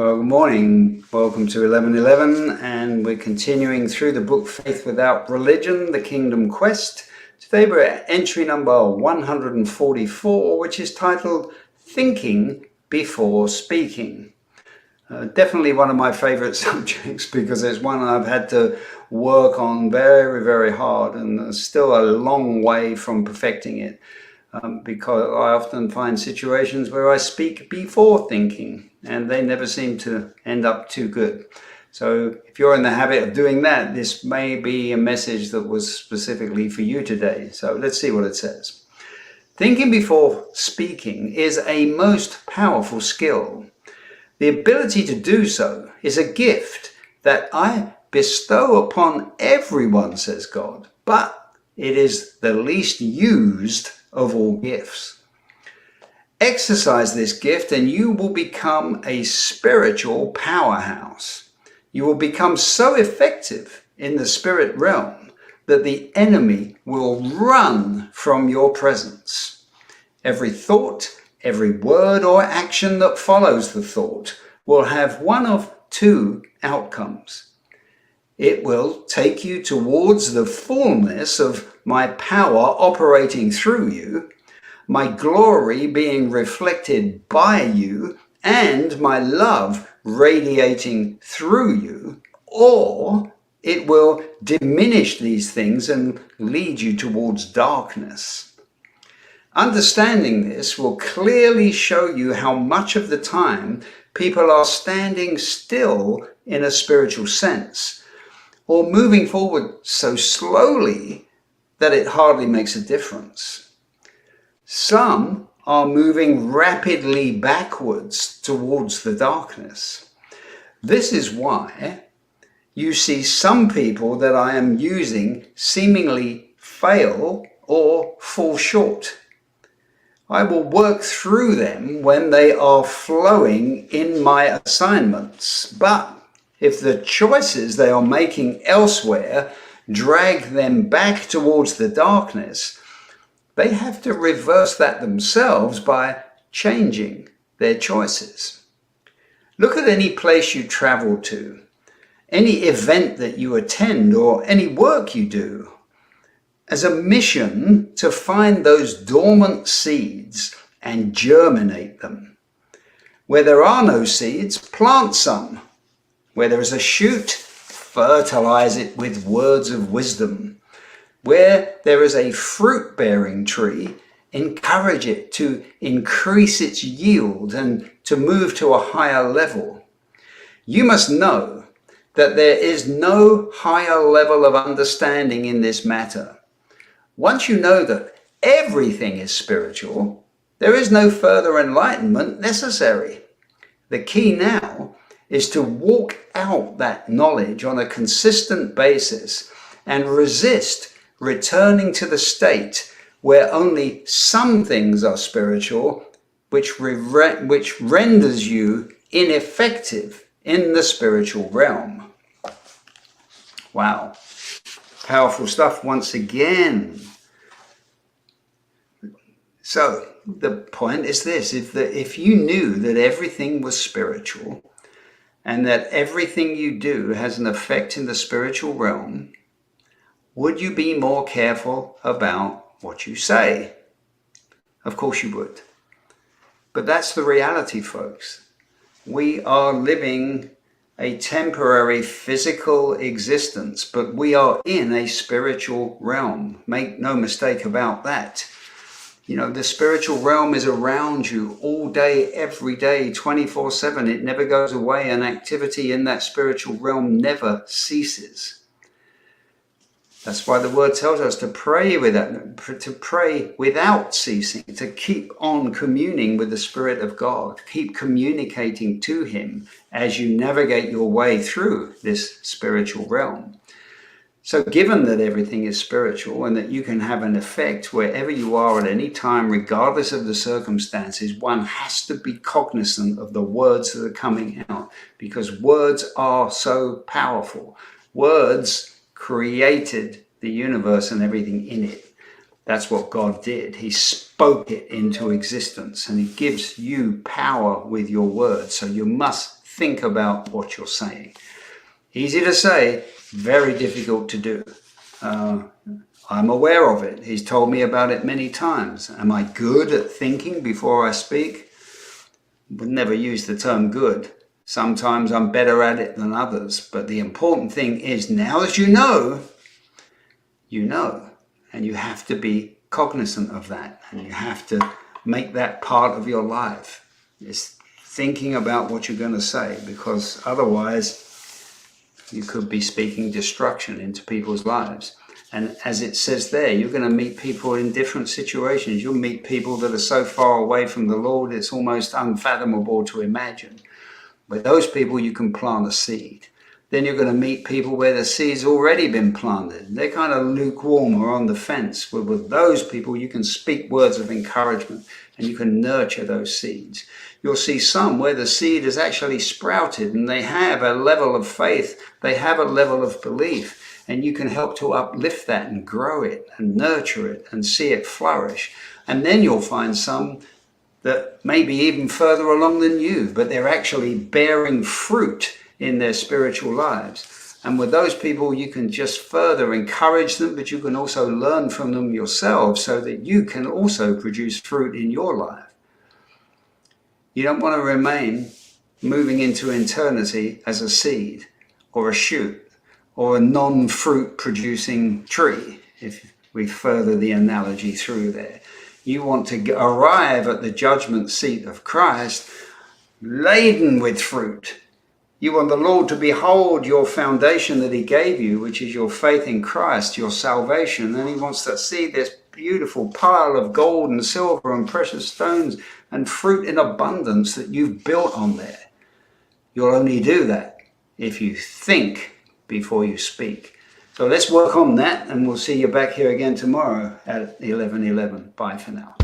Well, good morning. Welcome to 1111, and we're continuing through the book Faith Without Religion, The Kingdom Quest. Today we're at entry number 144, which is titled Thinking Before Speaking. Definitely one of my favorite subjects because it's one I've had to work on very, very hard, and there's still a long way from perfecting it. Because I often find situations where I speak before thinking, and they never seem to end up too good. So if you're in the habit of doing that, this may be a message that was specifically for you today. So let's see what it says. Thinking before speaking is a most powerful skill. The ability to do so is a gift that I bestow upon everyone, says God, but it is the least used of all gifts. Exercise this gift and you will become a spiritual powerhouse. You will become so effective in the spirit realm that the enemy will run from your presence. Every thought, every word or action that follows the thought will have one of two outcomes. It will take you towards the fullness of my power operating through you, my glory being reflected by you, and my love radiating through you, or it will diminish these things and lead you towards darkness. Understanding this will clearly show you how much of the time people are standing still in a spiritual sense, or moving forward so slowly that it hardly makes a difference. Some are moving rapidly backwards towards the darkness. This is why you see some people that I am using seemingly fail or fall short. I will work through them when they are flowing in my assignments, but if the choices they are making elsewhere drag them back towards the darkness, they have to reverse that themselves by changing their choices. Look at any place you travel to, any event that you attend, or any work you do, as a mission to find those dormant seeds and germinate them. Where there are no seeds, plant some. Where there is a shoot, fertilize it with words of wisdom. Where there is a fruit-bearing tree, encourage it to increase its yield and to move to a higher level. You must know that there is no higher level of understanding in this matter. Once you know that everything is spiritual, there is no further enlightenment necessary. The key now is to walk out that knowledge on a consistent basis and resist returning to the state where only some things are spiritual, which renders you ineffective in the spiritual realm. Wow. Powerful stuff once again. So the point is this: if you knew that everything was spiritual, and that everything you do has an effect in the spiritual realm, would you be more careful about what you say? Of course you would. But that's the reality, folks. We are living a temporary physical existence, but we are in a spiritual realm. Make no mistake about that. You know, the spiritual realm is around you all day, every day, 24/7. It never goes away, and activity in that spiritual realm never ceases. That's why the word tells us to pray without ceasing, to keep on communing with the Spirit of God, keep communicating to Him as you navigate your way through this spiritual realm. So given that everything is spiritual and that you can have an effect wherever you are at any time, regardless of the circumstances, one has to be cognizant of the words that are coming out, because words are so powerful. Words created the universe and everything in it. That's what God did. He spoke it into existence, and He gives you power with your words. So you must think about what you're saying. Easy to say, very difficult to do. I'm aware of it. He's told me about it many times. Am I good at thinking before I speak? Would never use the term good. Sometimes I'm better at it than others. But the important thing is, now that you know, and you have to be cognizant of that, and you have to make that part of your life. It's thinking about what you're going to say, because otherwise you could be speaking destruction into people's lives. And as it says there, you're going to meet people in different situations. You'll meet people that are so far away from the Lord, it's almost unfathomable to imagine. With those people, you can plant a seed. Then you're going to meet people where the seed's already been planted. They're kind of lukewarm or on the fence. But with those people, you can speak words of encouragement and you can nurture those seeds. You'll see some where the seed is actually sprouted and they have a level of faith, they have a level of belief, and you can help to uplift that and grow it and nurture it and see it flourish. And then you'll find some that may be even further along than you, but they're actually bearing fruit in their spiritual lives. And with those people, you can just further encourage them, but you can also learn from them yourself so that you can also produce fruit in your life. You don't want to remain moving into eternity as a seed or a shoot or a non-fruit producing tree, if we further the analogy through there. You want to arrive at the judgment seat of Christ laden with fruit. You want the Lord to behold your foundation that he gave you, which is your faith in Christ, your salvation. And he wants to see this beautiful pile of gold and silver and precious stones and fruit in abundance that you've built on there. You'll only do that if you think before you speak. So let's work on that, and we'll see you back here again tomorrow at 11:11. Bye for now.